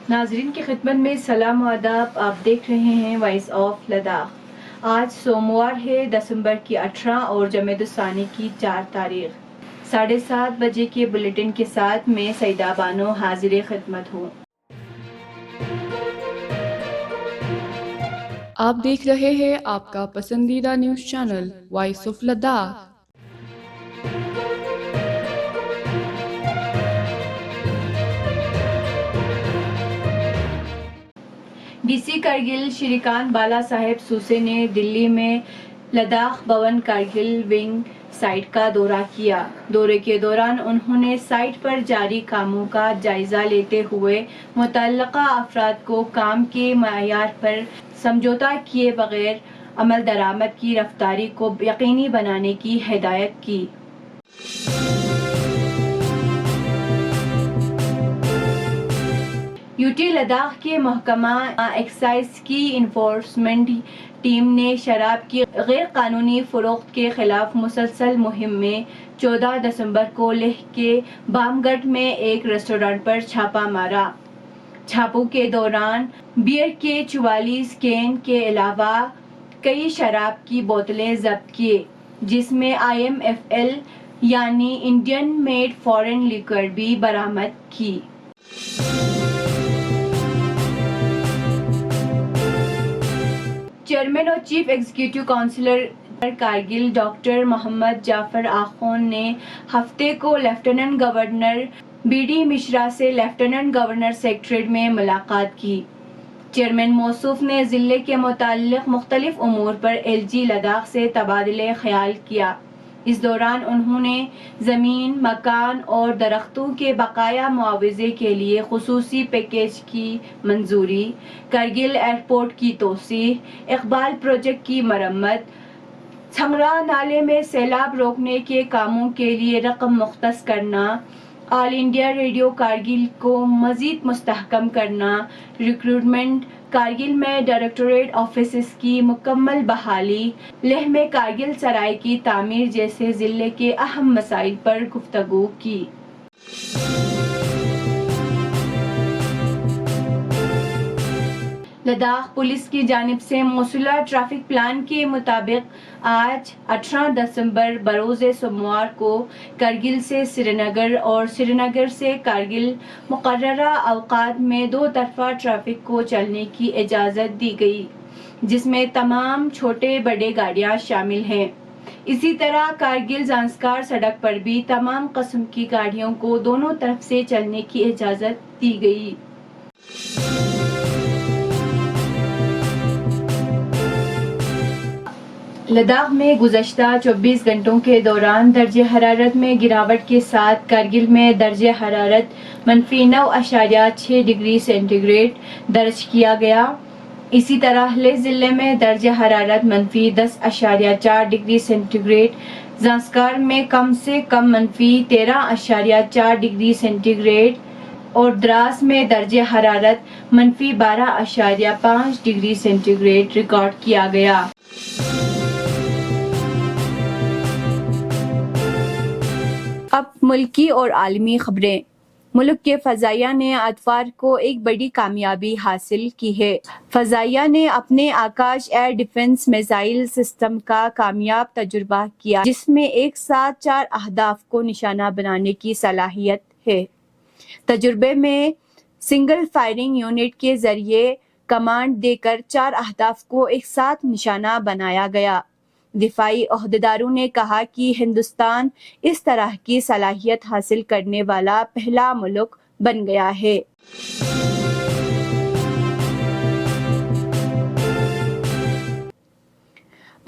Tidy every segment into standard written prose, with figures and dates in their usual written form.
ناظرین کی خدمت میں سلام و آداب. آپ دیکھ رہے ہیں وائس آف لداخ. آج سوموار ہے دسمبر کی 18 اور جمادی الثانی کی 4 تاریخ. 7:30 بجے کے بلیٹن کے ساتھ میں سعیدہ بانو حاضر خدمت ہوں. آپ دیکھ رہے ہیں آپ کا پسندیدہ news channel voice of Ladakh. D C Kargil Shrikant Balasaheb Suse نے دلی میں لداخ بھون کرگل ونگ سائٹ کا دورہ کیا. دورے کے دوران انہوں نے سائٹ پر جاری کاموں کا جائزہ لیتے ہوئے متعلقہ افراد کو کام کے معیار پر سمجھوتہ کیے بغیر عمل درآمد کی رفتاری کو یقینی بنانے کی ہدایت کی. یو ٹی لداخ کے محکمہ ایکسائز کی انفورسمنٹ ٹیم نے شراب کی غیر قانونی فروخت کے خلاف مسلسل مہم میں 14 دسمبر کو لیہ کے بامگھٹ میں ایک ریسٹورانٹ پر چھاپہ مارا. چھاپوں کے دوران بیئر کے 44 کین کے علاوہ کئی شراب کی بوتلیں ضبط کیے، جس میں IMFL یعنی انڈین میڈ فارن لیکر بھی برآمد کی. چیئرمین اور chief executive councillor Kargil doctor Mohammad Jafar Akhoond نے ہفتے کو لیفٹیننٹ گورنر BD مشرا سے لیفٹیننٹ گورنر سیکریٹریٹ میں ملاقات کی. چیئرمین موصوف نے ضلع کے متعلق مختلف امور پر LG لداخ سے تبادلہ خیال کیا. اس دوران انہوں نے زمین، مکان اور درختوں کے بقایا معاوضے کے لیے خصوصی پیکیج کی منظوری، کرگل ایئرپورٹ کی توسیع، اقبال پروجیکٹ کی مرمت، چھنگرا نالے میں سیلاب روکنے کے کاموں کے لیے رقم مختص کرنا، آل انڈیا ریڈیو کارگل کو مزید مستحکم کرنا، ریکروٹمنٹ، کارگل میں ڈائریکٹوریٹ آفیسز کی مکمل بحالی، لیہ میں کارگل سرائے کی تعمیر جیسے ضلع کے اہم مسائل پر گفتگو کی. لداخ پولیس کی جانب سے موصولہ ٹریفک پلان کے مطابق آج 18 دسمبر بروز سوموار کو کرگل سے سری نگر اور سری نگر سے کارگل مقررہ اوقات میں دو طرفہ ٹریفک کو چلنے کی اجازت دی گئی، جس میں تمام چھوٹے بڑے گاڑیاں شامل ہیں. اسی طرح کارگل زانسکار سڑک پر بھی تمام قسم کی گاڑیوں کو دونوں طرف سے چلنے کی اجازت دی گئی. لداخ میں گزشتہ 24 گھنٹوں کے دوران درجہ حرارت میں گراوٹ کے ساتھ کارگل میں درجہ حرارت -9.6 ڈگری سینٹی گریڈ درج کیا گیا. اسی طرح لیہ ضلع میں درجہ حرارت -10.4 ڈگری سینٹی گریڈ، زانسکار میں کم سے کم -13.4 ڈگری سینٹی گریڈ اور دراس میں درجہ حرارت -12.5 ڈگری سینٹی گریڈ ریکارڈ کیا گیا. اب ملکی اور عالمی خبریں. ملک کے فضائیہ نے اتوار کو ایک بڑی کامیابی حاصل کی ہے. فضائیہ نے اپنے Akash air defence missile system کا کامیاب تجربہ کیا، جس میں ایک ساتھ 4 اہداف کو نشانہ بنانے کی صلاحیت ہے. تجربے میں سنگل فائرنگ یونٹ کے ذریعے کمانڈ دے کر 4 اہداف کو ایک ساتھ نشانہ بنایا گیا. دفاعی عہدیداروں نے کہا کہ ہندوستان اس طرح کی صلاحیت حاصل کرنے والا پہلا ملک بن گیا ہے.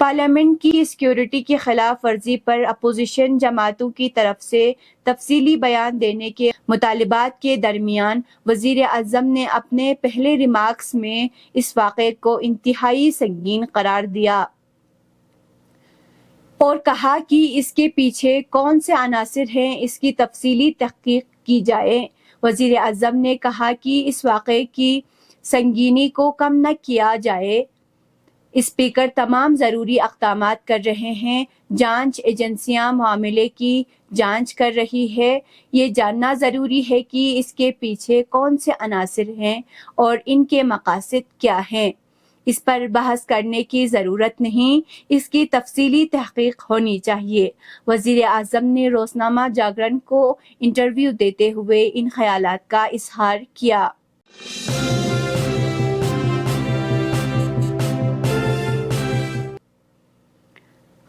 پارلیمنٹ کی سیکورٹی کی خلاف ورزی پر اپوزیشن جماعتوں کی طرف سے تفصیلی بیان دینے کے مطالبات کے درمیان وزیر اعظم نے اپنے پہلے ریمارکس میں اس واقعے کو انتہائی سنگین قرار دیا اور کہا کہ اس کے پیچھے کون سے عناصر ہیں، اس کی تفصیلی تحقیق کی جائے. وزیر اعظم نے کہا کہ اس واقعے کی سنگینی کو کم نہ کیا جائے اسپیکر تمام ضروری اقدامات کر رہے ہیں، جانچ ایجنسیاں معاملے کی جانچ کر رہی ہے۔ یہ جاننا ضروری ہے کہ اس کے پیچھے کون سے عناصر ہیں اور ان کے مقاصد کیا ہیں۔ اس پر بحث کرنے کی ضرورت نہیں، اس کی تفصیلی تحقیق ہونی چاہیے۔ وزیر اعظم نے روزنامہ جاگرن کو انٹرویو دیتے ہوئے ان خیالات کا اظہار کیا۔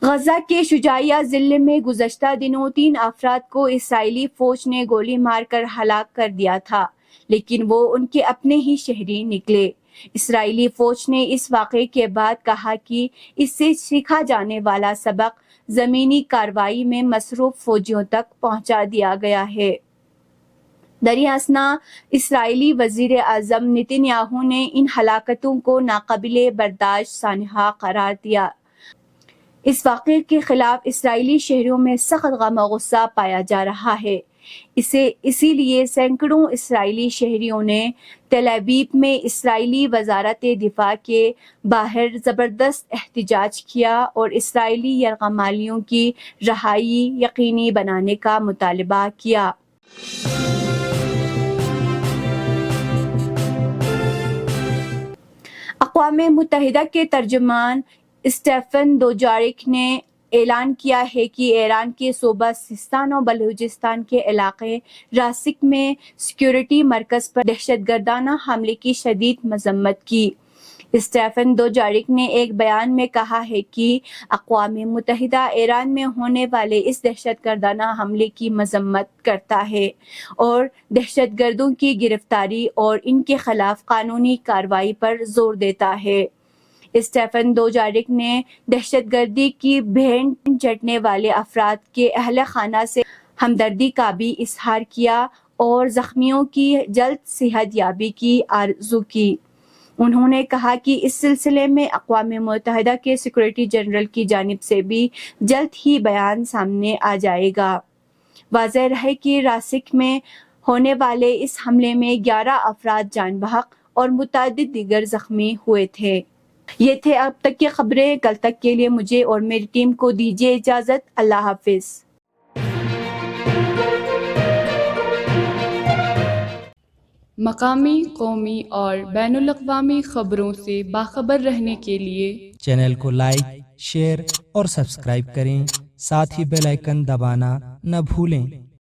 غزہ کے شجاعیہ ضلع میں گزشتہ دنوں 3 افراد کو اسرائیلی فوج نے گولی مار کر ہلاک کر دیا تھا، لیکن وہ ان کے اپنے ہی شہری نکلے۔ اسرائیلی فوج نے اس واقعے کے بعد کہا کہ اس سے سیکھا جانے والا سبق زمینی کارروائی میں مصروف فوجیوں تک پہنچا دیا گیا ہے۔ دریں اثنا اسرائیلی وزیر اعظم نتن یاہو نے ان ہلاکتوں کو ناقابل برداشت سانحہ قرار دیا۔ اس واقعے کے خلاف اسرائیلی شہریوں میں سخت غم و غصہ پایا جا رہا ہے۔ اسی لیے سینکڑوں اسرائیلی شہریوں نے تل ابیب میں اسرائیلی وزارت دفاع کے باہر زبردست احتجاج کیا اور اسرائیلی یرغمالیوں کی رہائی یقینی بنانے کا مطالبہ کیا۔ اقوام متحدہ کے ترجمان اسٹیفن دوجارک نے اعلان کیا ہے کہ ایران کے صوبہ سیستان و بلوچستان کے علاقے راسک میں سیکورٹی مرکز پر دہشت گردانہ حملے کی شدید مذمت کی۔ اسٹیفن دوجارک نے ایک بیان میں کہا ہے کہ اقوام متحدہ ایران میں ہونے والے اس دہشت گردانہ حملے کی مذمت کرتا ہے اور دہشت گردوں کی گرفتاری اور ان کے خلاف قانونی کارروائی پر زور دیتا ہے۔ اسٹیفن دوجارک نے دہشت گردی کی بھینٹ چڑھنے والے افراد کے اہل خانہ سے ہمدردی کا بھی اظہار کیا اور زخمیوں کی جلد صحت یابی کی آرزو کی۔ انہوں نے کہا کہ اس سلسلے میں اقوام متحدہ کے سیکورٹی جنرل کی جانب سے بھی جلد ہی بیان سامنے آ جائے گا۔ واضح رہے کہ راسک میں ہونے والے اس حملے میں 11 افراد جان بحق اور متعدد دیگر زخمی ہوئے تھے۔ یہ تھے اب تک کی خبریں۔ کل تک کے لیے مجھے اور میری ٹیم کو دیجیے اجازت۔ اللہ حافظ۔ مقامی، قومی اور بین الاقوامی خبروں سے باخبر رہنے کے لیے چینل کو لائک، شیئر اور سبسکرائب کریں، ساتھ ہی بیل آئیکن دبانا نہ بھولیں۔